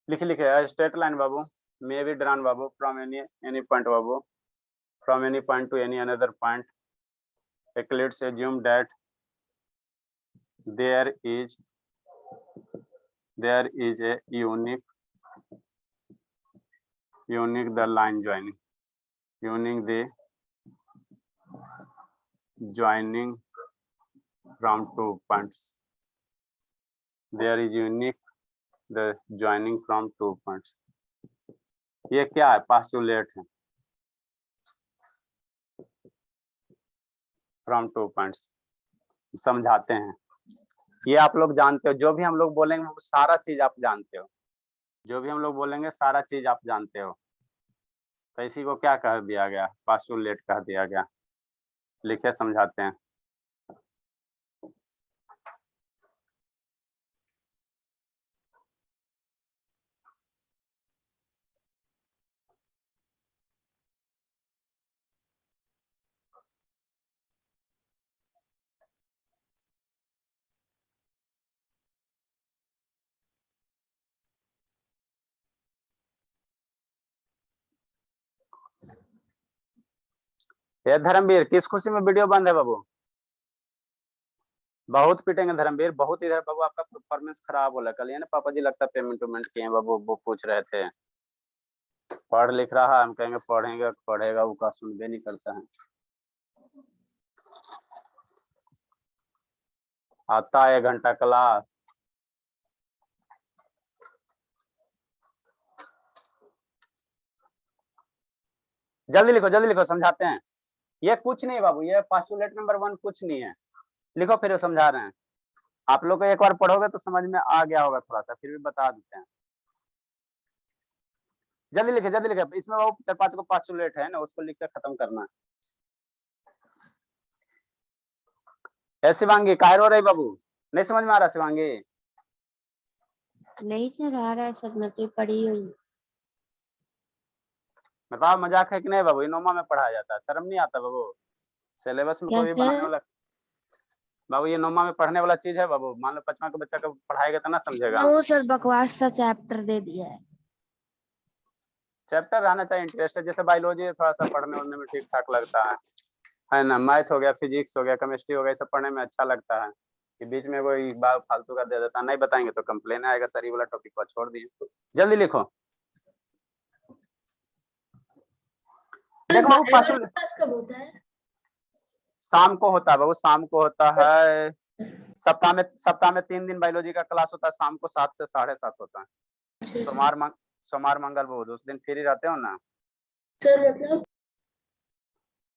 लिखे लिखे स्ट्रेट लाइन बाबू, may be drawn Babu from any point Babu, from any point to any another point, equates, assume that there is a unique the line joining, unique the joining from two points, there is unique the joining from two points। ये क्या है? पोस्टुलेट है, फ्रॉम टू पॉइंट्स। समझाते हैं, ये आप लोग जानते हो, जो भी हम लोग बोलेंगे वो सारा चीज आप जानते हो, जो भी हम लोग बोलेंगे सारा चीज आप जानते हो। तो इसी को क्या कह दिया गया? पोस्टुलेट कह दिया गया। लिखे समझाते हैं। ये धर्मवीर किस खुशी में वीडियो बंद है बाबू? बहुत पिटेंगे धर्मवीर, बहुत। इधर बाबू आपका परफॉर्मेंस खराब हो रहा है। कल ये ना पापा जी लगता है पेमेंट वेमेंट किए बाबू, वो पूछ रहे थे। पढ़ लिख रहा है, हम कहेंगे पढ़ेंगे पढ़ेगा, वो का सुनबे नहीं करता है। आता है 1 घंटा क्लास, जल्दी लिखो समझाते हैं। ये कुछ नहीं बाबू, ये पोस्टुलेट नंबर 1 कुछ नहीं है। लिखो फिर समझा रहे हैं। आप लोग को एक बार पढ़ोगे तो समझ में आ गया होगा थोड़ा सा, फिर भी बता देते हैं। जल्दी लिखे इसमें बाबू 4-5 को पोस्टुलेट है ना, उसको लिख कर खत्म करना है। शिवांगी काहे रो रही बाबू? नहीं समझ में आ रहा शिवांगी? नहीं सर आ रहा है सर, मैं तो पढ़ी हुई। बताओ मजाक है कि नहीं बाबू? इनोमा में पढ़ाया जाता है, शर्म नहीं आता बाबू? सिलेबस में कोई बनाने वाला बाबू, ये नोमा में पढ़ने वाला चीज है बाबू। मान लो 5वां का बच्चा को पढ़ाएगा तो ना समझेगा। नो सर बकवास सा चैप्टर दे दिया है। चैप्टर रहना चाहिए इंटरेस्ट है, जैसे बायोलॉजी थोड़ा सा पढ़ने वढ़ने में ठीक ठाक लगता है ना। मैथ हो गया, फिजिक्स हो गया, केमिस्ट्री हो गया, सब पढ़ने में अच्छा लगता है। कि बीच में कोई बात फालतू का दे देता है, नहीं बताएंगे तो कंप्लेन आएगा, सर ये वाला टॉपिक को छोड़ दिए। जल्दी लिखो। देखो बाबू कब होता है? शाम को होता है बाबू, शाम को होता है। सप्ताह में 3 दिन बायोलॉजी का क्लास होता है, शाम को 7 से 7:30 होता है। सोमवार मंगल बुध उस दिन फ्री रहते हो ना? सर मतलब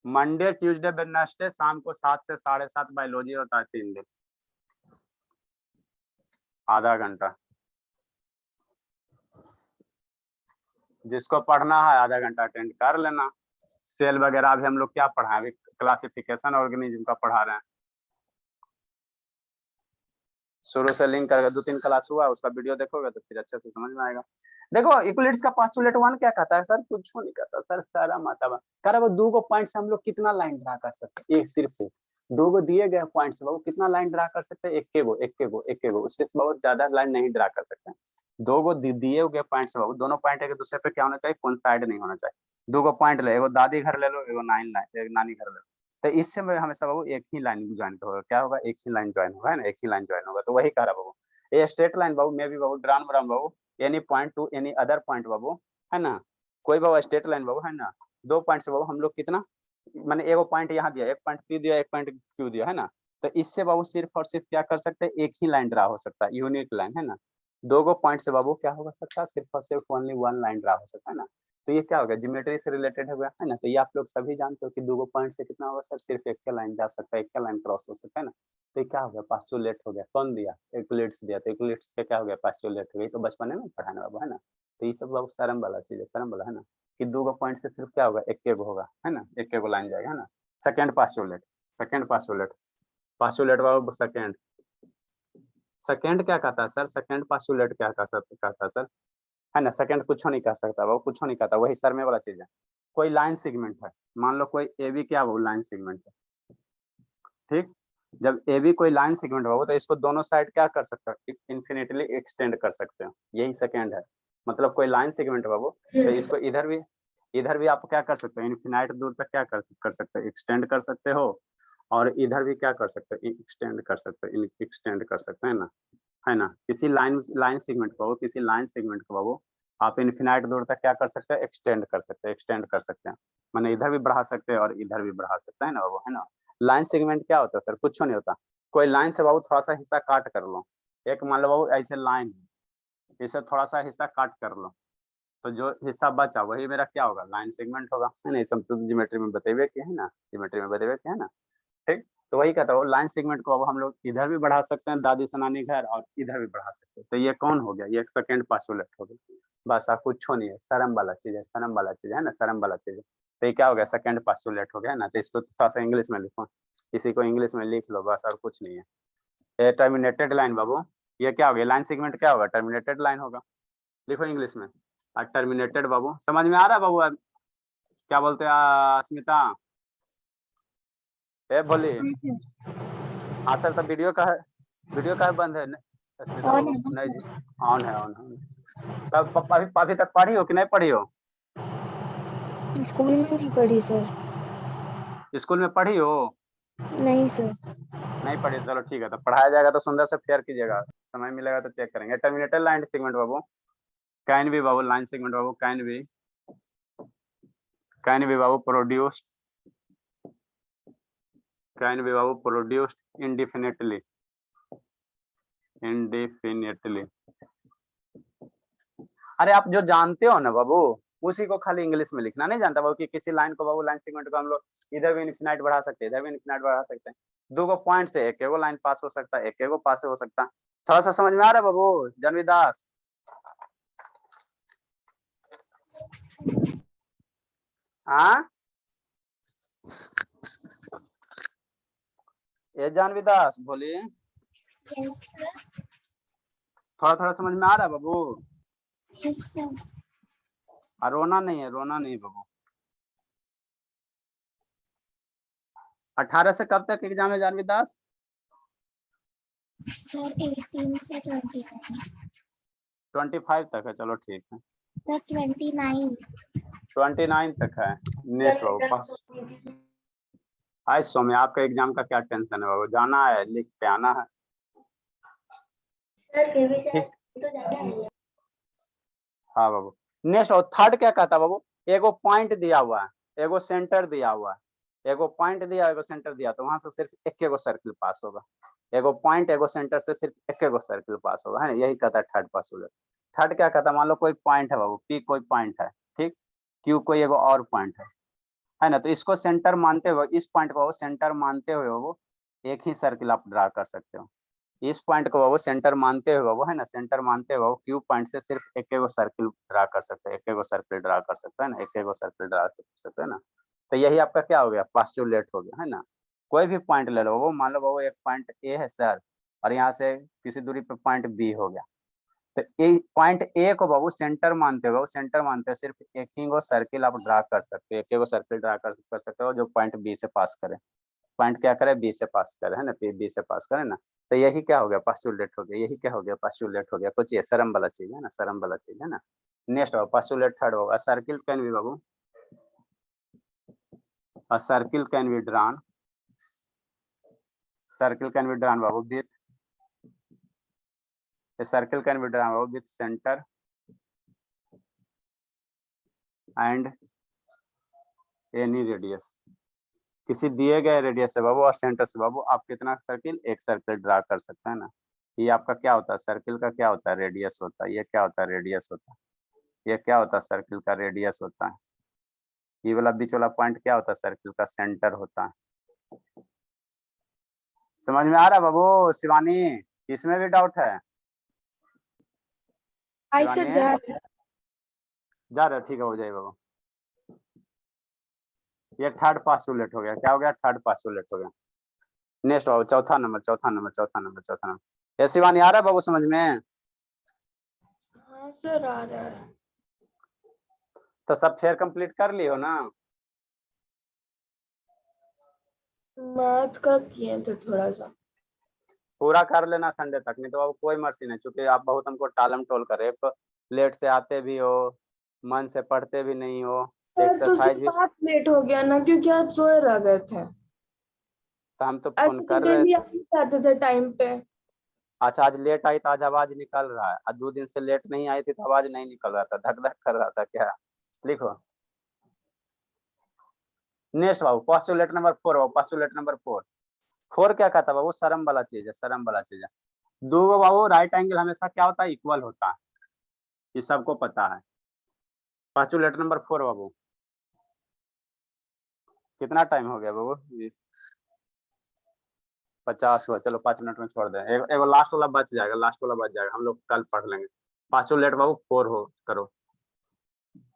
मंडे ट्यूसडे वेडनेसडे शाम को 7 से 7:30 बायोलॉजी होता है, 3 दिन, आधा घंटा। जिसको पढ़ना है आधा घंटा अटेंड कर लेना। सेल वगैरह भी हम लोग क्या पढ़ा है, क्लासिफिकेशन ऑर्गेनिज्म का पढ़ा रहे हैं। शुरू से लिंक करके 2-3 क्लास हुआ, उसका वीडियो देखोगे तो फिर अच्छे से समझ में आएगा। देखो यूक्लिड्स का पोस्टुलेट 1 क्या कहता है? सर कुछ नहीं कहता सर, सारा माता कह रहा वो 2 को पॉइंट से हम लोग कितना लाइन ड्रा कर सकते हैं? एक सिर्फ 2 को दिए गए पॉइंट से बाबू कितना लाइन ड्रा कर सकते हैं? एक के गो, उससे बहुत ज्यादा लाइन नहीं ड्रा कर सकते हैं। 2 को दिए हुए पॉइंट से बाबू, दोनों पॉइंट एक दूसरे पे क्या होना चाहिए? कोइंसाइड नहीं होना चाहिए। 2 को पॉइंट ले, एगो दादी घर ले लो, एगो नानी घर ले लो, तो इससे में हमेशा बाबू एक ही लाइन ज्वाइन होगा। क्या होगा? एक ही लाइन ज्वाइन होगा, है ना, एक ही लाइन ज्वाइन होगा। तो वही कह रहा बाबू, ये स्ट्रेट लाइन बाबू, मे बी बाबू ड्रॉन बाबू any point to any other point बाबू, है ना, कोई बाबू स्ट्रेट लाइन बाबू है ना, 2 पॉइंट से बाबू हम लोग कितना मैंने एगो पॉइंट यहाँ दिया, एक पॉइंट पी दिया, एक पॉइंट क्यू दिया है ना, तो इससे बाबू सिर्फ और सिर्फ क्या कर सकते हैं, एक ही लाइन ड्रा हो सकता है, यूनिक लाइन है ना। 2 गो पॉइंट से बाबू क्या हो सकता है, सिर्फ और सिर्फ ओनली 1 लाइन ड्रा हो सकता है ना। तो ये क्या हो गया, ज्योमेट्री से रिलेटेड हो गया है ना। तो ये आप लोग सभी जानते हो कि 2 गो पॉइंट से कितना होगा सर, सिर्फ एक का लाइन जा सकता है, एक का लाइन क्रॉस हो सकता है ना। तो ये क्या हो गया, पास्टुलेट हो गया। कौन दिया, यूक्लिड्स दिया, तो यूक्लिड्स का क्या हो गया, पास्टुलेट हो गई। तो बचपन में पढ़ाने बाबू है ना। तो ये सब बाबू शर्म वाला चीज है, शर्म वाला है ना, कि 2 गो पॉइंट से सिर्फ क्या होगा, एक गो होगा है ना, एक गो लाइन जाएगा है ना। Second postulate, second postulate, postulate बाबू सेकंड, सेकंड क्या कहता है सर, सेकंड पास्टुलेट क्या कहता है सर, है ना। सेकंड कुछ नहीं कह सकता वो, कुछ नहीं कहता, वही सर में वाला चीज है। कोई लाइन सेगमेंट है, मान लो कोई ए बी क्या वो लाइन सेगमेंट है, ठीक। जब ए बी कोई लाइन सेगमेंट हो तो इसको दोनों साइड क्या कर सकते हो, इन्फिनिटली एक्सटेंड कर सकते हो, यही सेकंड है। मतलब कोई लाइन सेगमेंट है बाबू, तो इसको इधर भी आप क्या कर सकते हो, इन्फिनाइट दूर तक क्या कर सकते हो, एक्सटेंड कर सकते हो। और इधर भी क्या कर सकते हो, एक्सटेंड कर सकते हो, एक्सटेंड कर सकते हैं ना, है ना। किसी लाइन सेगमेंट को, किसी लाइन सेगमेंट को बाबू आप इन्फिनाइट दूर तक क्या कर सकते हैं, एक्सटेंड कर सकते हैं, एक्सटेंड कर सकते हैं। मैंने इधर भी बढ़ा सकते हैं और इधर भी बढ़ा सकते हैं ना बाबू, है ना। लाइन सेगमेंट क्या होता है सर, कुछ नहीं होता। कोई लाइन से बाबू थोड़ा सा हिस्सा काट कर लो, एक मान लो बाबू ऐसे लाइन है, इसे थोड़ा सा हिस्सा काट कर लो, तो जो हिस्सा बचा वही मेरा क्या होगा, लाइन सेगमेंट होगा, है ना। ये सब तो ज्योमेट्री में बताए हुए के है ना, ज्योमेट्री में बताए हुए के है ना, ठीक। तो वही कहता हूँ, लाइन सेगमेंट को अब हम लोग इधर भी बढ़ा सकते हैं, दादी सनानी घर, और इधर भी बढ़ा सकते हैं। तो ये कौन हो गया, ये एक सेकंड पास्टुलेट हो गया। बस आप कुछ नहीं है, शर्म वाला चीज है, शर्म वाला चीज है ना, शर्म वाला चीज है। तो ये क्या हो गया, सेकंड पास्टुलेट हो गया ना। तो इसको थोड़ा सा इंग्लिश में लिखो, इसी को इंग्लिश में लिख लो बस, और कुछ नहीं है। ये टर्मिनेटेड लाइन बाबू, ये क्या हो गया, लाइन सेगमेंट क्या होगा, टर्मिनेटेड लाइन होगा। लिखो इंग्लिश में, और टर्मिनेटेड बाबू, समझ में आ रहा है बाबू, क्या बोलते हैं अस्मिता, ए बोली। हाँ सर, तो वीडियो का है, वीडियो का बंद है अस्मिता बाबू, नहीं जी, ऑन है, ऑन है। तब अभी तक पढ़ी हो कि नहीं पढ़ी हो, स्कूल में नहीं पढ़ी सर। स्कूल में पढ़ी हो, नहीं सर। नहीं पढ़ी, चलो ठीक है, तो पढ़ाया जाएगा तो सुंदर से फेयर कीजिएगा, समय मिलेगा तो चेक करेंगे। टर्मिनेटेड लाइन सेगमेंट बाबू, कैन बी बाबू, लाइन सेगमेंट बाबू कैन बी बाबू प्रोड्यूस्ड, कैन बी बाबू प्रोड्यूस्ड इंडिफिनिटली, इंडिफिनिटली। अरे आप जो जानते हो ना बाबू, उसी को खाली इंग्लिश में लिखना, नहीं जानता बाबू कि किसी लाइन को बाबू, लाइन सेगमेंट को हम लोग इधर भी इन्फिनाइट बढ़ा सकते हैं, इधर भी इन्फिनाइट बढ़ा सकते हैं। 2 गो पॉइंट से एक लाइन पास हो सकता है, एक पास हो सकता है। थोड़ा सा समझ में आ रहा है बाबू जानवी दास, हाँ ये जानवी दास बोलिए, थोड़ा थोड़ा समझ में आ रहा है बाबू। और रोना नहीं है, रोना नहीं बाबू। 18 से कब तक एग्जाम है जानवी दास, सर 18 से 25 तक है, चलो ठीक है, 29। 29 तक है। नेक्स्ट बाबू पास। हाय सौम्य, आपका एग्जाम का क्या टेंशन है बाबू, जाना है, लिख के आना है। हाँ बाबू, नेक्स्ट और थर्ड क्या कहता है बाबू, एगो पॉइंट दिया हुआ है, एगो सेंटर दिया हुआ है, एगो पॉइंट दिया, एगो सेंटर दिया, तो वहां से सिर्फ एक सर्किल पास होगा। एगो पॉइंट एगो सेंटर से सिर्फ एक सर्किल पास होगा, है ना, यही कहता है थर्ड पास्टुलेट। थर्ड क्या कहता है, मान लो कोई पॉइंट है बाबू, पी कोई पॉइंट है, ठीक, क्यू कोई एगो और पॉइंट है ना, तो इसको सेंटर मानते हुए, इस पॉइंट को सेंटर मानते हुए वो एक ही सर्किल आप ड्रा कर सकते हो। इस पॉइंट को वो सेंटर मानते हुए वो, है ना, सेंटर मानते हुए क्यू पॉइंट से सिर्फ एक सर्किल ड्रा कर सकते हैं, एक सर्किल ड्रा कर सकते हैं ना, एक सर्किल ड्रा कर सकते हैं ना। तो यही आपका क्या हो गया, पास्टुलेट हो गया, है ना। कोई भी पॉइंट ले लो वो, मान लो वो एक पॉइंट ए है सर, और यहाँ से किसी दूरी पे पॉइंट बी हो गया, तो पॉइंट ए को बाबू सेंटर मानते हो, सेंटर मानते हो, सिर्फ एक ही वो सर्किल आप ड्रा कर सकते हो, एक सर्किल ड्रा कर सकते हो जो पॉइंट बी से पास करे, पॉइंट क्या करे, बी से पास करे, है ना, बी से पास करे ना। तो यही क्या हो गया, पास्टुलेट हो गया, यही क्या हो गया, पास्टुलेट हो गया। कुछ ये शर्म वाला चीज है ना, शर्म वाला चीज है ना। नेक्स्ट हो पास्टुलेट थर्ड होगा, circle can be Babu, a circle can be drawn, circle can be drawn babu with, a circle can be drawn babu with center and any radius, किसी दिए गए रेडियस से बाबू और सेंटर से बाबू आप कितना सर्किल, एक सर्किल ड्रा कर सकते हैं ना। ये आपका क्या होता है, सर्किल का क्या होता है, रेडियस होता है। ये क्या होता है, रेडियस होता है। ये क्या होता है, सर्किल का रेडियस होता है। ये वाला बीच वाला पॉइंट क्या होता है, सर्किल का सेंटर होता है। समझ में आ रहा है बाबू शिवानी, इसमें भी डाउट है? आई सर शिवानी जा रहे हो, ठीक है, हो जाए बाबू। ये थर्ड पास्टुलेट हो गया, क्या हो गया, थर्ड पास्टुलेट हो गया। नेक्स्ट बाबू चौथा नंबर, चौथा नंबर, चौथा नंबर, चौथा नंबर। ये शिवानी आ रहा है बाबू समझ में? हाँ सर आ रहा है। तो सब फेयर कंप्लीट कर लियो ना? मैथ का किए थे थोड़ा सा। पूरा कर लेना संडे तक, नहीं तो बाबू कोई मर्जी नहीं, क्योंकि आप बहुत हमको टालम टोल करे। एक तो लेट से आते भी हो, मन से पढ़ते भी नहीं हो, सर तो एक्सरसाइज सिर्फ भी। 5 लेट हो गया ना, क्योंकि आज सोए रह गए थे। तो हम तो फोन ऐसे तो कर रहे डेली थे। आ ही जाते थे टाइम पे। अच्छा आज लेट आई तो आज आवाज निकल रहा है, आज 2 दिन से लेट नहीं आई थी तो आवाज नहीं निकल रहा था, धक धक कर रहा था क्या? लिखो नेक्स्ट बाबू, पोस्टुलेट नंबर 4 बाबू, पोस्टुलेट नंबर 4। 4 क्या कहता है बाबू, शर्म वाला चीज है, शर्म वाला चीज है। दो बाबू राइट एंगल हमेशा क्या होता है, इक्वल होता है, ये सबको पता है। पोस्टुलेट नंबर 4 बाबू, कितना टाइम हो गया बाबू? 50 हुआ, चलो 5 मिनट में छोड़ दें। एगो लास्ट वाला बच जाएगा, लास्ट वाला बच जाएगा, हम लोग कल पढ़ लेंगे। पोस्टुलेट बाबू 4 हो करो।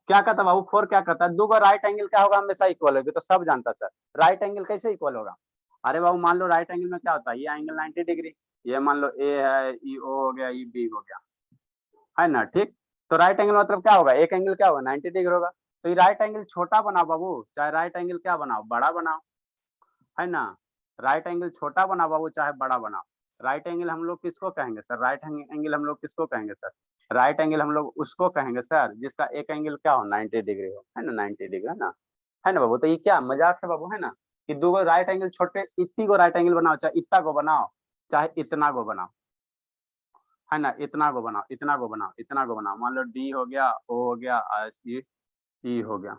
क्या कहता है बाबू, 4 क्या कहता है, दो राइट एंगल क्या होगा, हमेशा इक्वल होगी, तो सब जानता है सर। राइट एंगल कैसे इक्वल होगा? अरे बाबू मान लो राइट एंगल में क्या होता है, ये एंगल 90 डिग्री, ये मान लो ए है, ई ओ हो गया, ई बी हो गया, है ना, ठीक। तो राइट एंगल मतलब क्या होगा, एक एंगल क्या होगा, 90 डिग्री होगा। तो ये राइट एंगल छोटा बनाओ बाबू, चाहे राइट एंगल क्या बनाओ, बड़ा बनाओ, है ना। राइट एंगल छोटा बनाओ बाबू, चाहे बड़ा बनाओ। राइट एंगल हम लोग किसको कहेंगे सर, राइट एंगल हम लोग किसको कहेंगे सर? राइट एंगल हम लोग उसको कहेंगे सर जिसका एक एंगल क्या हो, 90 डिग्री हो, है ना, 90 डिग्री, है ना बाबू। तो ये क्या मजाक है बाबू, है ना, कि दो राइट एंगल छोटे, इतनी को राइट एंगल बनाओ, चाहे इतना को बनाओ, चाहे इतना को बनाओ, है ना, इतना को बनाओ, इतना को बनाओ, इतना को बनाओ। मान लो डी हो गया, ओ हो गया, ई हो गया,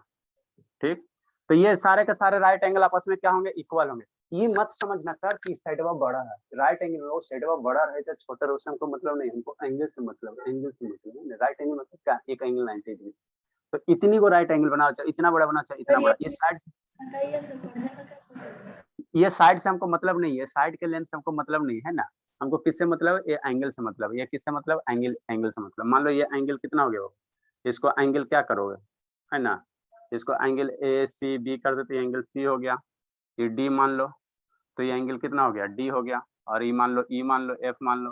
ठीक। तो ये सारे के सारे राइट एंगल आपस में क्या होंगे, इक्वल होंगे। ये मत समझना सर कि साइडवा बड़ा है, राइट एंगल में वो साइडवा बड़ा रहे चाहे छोटा रहे, उससे हमको मतलब नहीं, हमको एंगल से मतलब, एंगल से मतलब है। राइट एंगल मतलब क्या, एक एंगल 90 डिग्री। तो इतनी को राइट एंगल बनाओ, चाहे इतना बड़ा बनाओ, चाहे इतना बड़ा। ये साइड, बताइए सर, पढ़ने का क्या सोचा? ये साइड से हमको मतलब नहीं है, साइड के लेंथ से हमको मतलब नहीं है ना। हमको किससे मतलब है, ये एंगल से मतलब है। ये किससे मतलब, एंगल, एंगल से मतलब। मान लो ये एंगल कितना हो गया वो, इसको एंगल क्या करोगे, है ना, इसको एंगल ए सी बी कर देते, एंगल सी हो गया। ये डी मान लो, तो ये एंगल कितना हो गया, डी हो गया। और ई मान लो, ई मान लो, एफ मान लो,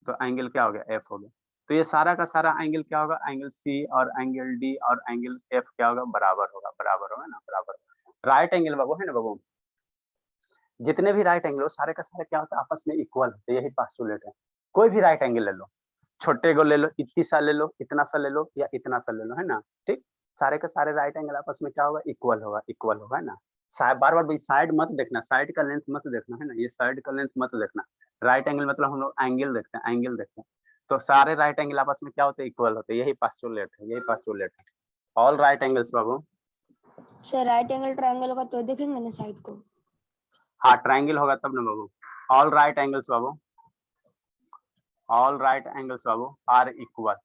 तो एंगल क्या हो गया, एफ हो गया। तो ये सारा का सारा एंगल क्या होगा, एंगल सी और एंगल डी और एंगल एफ क्या होगा, बराबर होगा, बराबर होगा ना, बराबर। राइट एंगल बाबू, है ना बाबू, जितने भी राइट एंगल हो सारे का सारे क्या होता है, आपस में इक्वल होते हैं, यही पास्टुलेट है। कोई भी राइट एंगल ले लो, छोटे को ले लो, इतनी सा ले लो, इतना सा ले लो, या इतना सा ले लो, है ना, ठीक। सारे के सारे राइट एंगल आपस में क्या होगा, इक्वल होगा, इक्वल होगा, है ना। बार बार साइड मत देखना, साइड का लेंथ मत देखना, है ना, ये साइड का लेंथ मत देखना। राइट एंगल मतलब हम लोग एंगल देखते हैं, एंगल देखते हैं। तो सारे राइट एंगल आपस में क्या होते हैं, इक्वल होते हैं, यही पास्टुलेट है, यही पास्टुलेट है। ऑल राइट एंगल्स बाबू, सर राइट एंगल ट्रायंगल होगा तो देखेंगे ना साइड को। हाँ ट्राइंगल होगा तब ना बाबू। ऑल राइट एंगल्स बाबू, ऑल राइट एंगल्स बाबू आर इक्वल।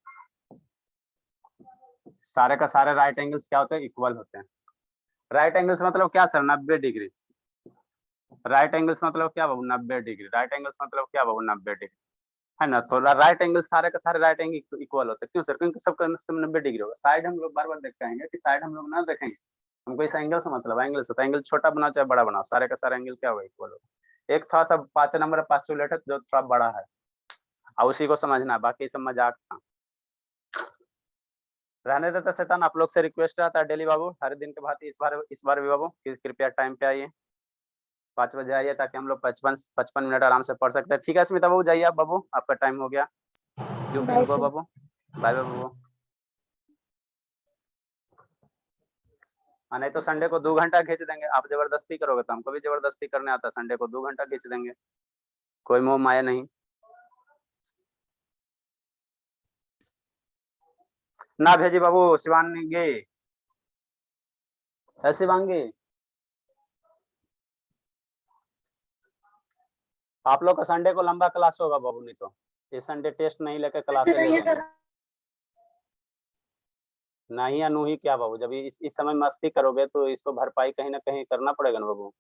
सारे का सारे राइट एंगल्स क्या होते हैं, इक्वल होते हैं। राइट एंगल्स मतलब क्या सर, 90 डिग्री। राइट एंगल्स मतलब क्या बाबू, 90 डिग्री। राइट एंगल्स मतलब क्या बाबू, 90 डिग्री, है ना। तो राइट एंगल सारे का सारे राइट एंगल इक्वल होते हैं, क्यों सर, क्योंकि सबका 90 डिग्री होगा। साइड हम लोग बार बार देखते हैं कि साइड हम लोग ना देखेंगे, हमको इस एंगल से मतलब, एंगल से। तो एंगल छोटा बनाओ चाहे बड़ा बनाओ, सारे का सारा एंगल क्या होगा, इक्वल होगा। एक थोड़ा सा 5 नंबर पास्टुलेट है जो थोड़ा बड़ा है, और उसी को समझना, बाकी सब मजाक था। रहने देता शैतान, आप लोग से रिक्वेस्ट रहता है डेली बाबू, हर दिन के भांति इस बार भी बाबू कृपया टाइम पे आइए, 5 बजे आइए, ताकि हम लोग 55 मिनट आराम से पढ़ सकते हैं। ठीक है स्मिता बाबू, जाइए आप बाबू, आपका टाइम हो गया। You can bye go sir. बाबू, बाय बाय बाबू। नहीं तो संडे को 2 घंटा खींच देंगे, आप जबरदस्ती करोगे तो हमको भी जबरदस्ती करने आता है, संडे को 2 घंटा खींच देंगे, कोई मोह माया नहीं। ना भेजी बाबू शिवानी गे, है शिवांगी? आप लोग का संडे को लंबा क्लास होगा बाबू, नहीं तो इस संडे टेस्ट नहीं लेके क्लास नहीं है सर। नहीं अनु ही क्या बाबू, जब इस समय मस्ती करोगे तो इसको भरपाई कहीं ना कहीं करना पड़ेगा ना बाबू।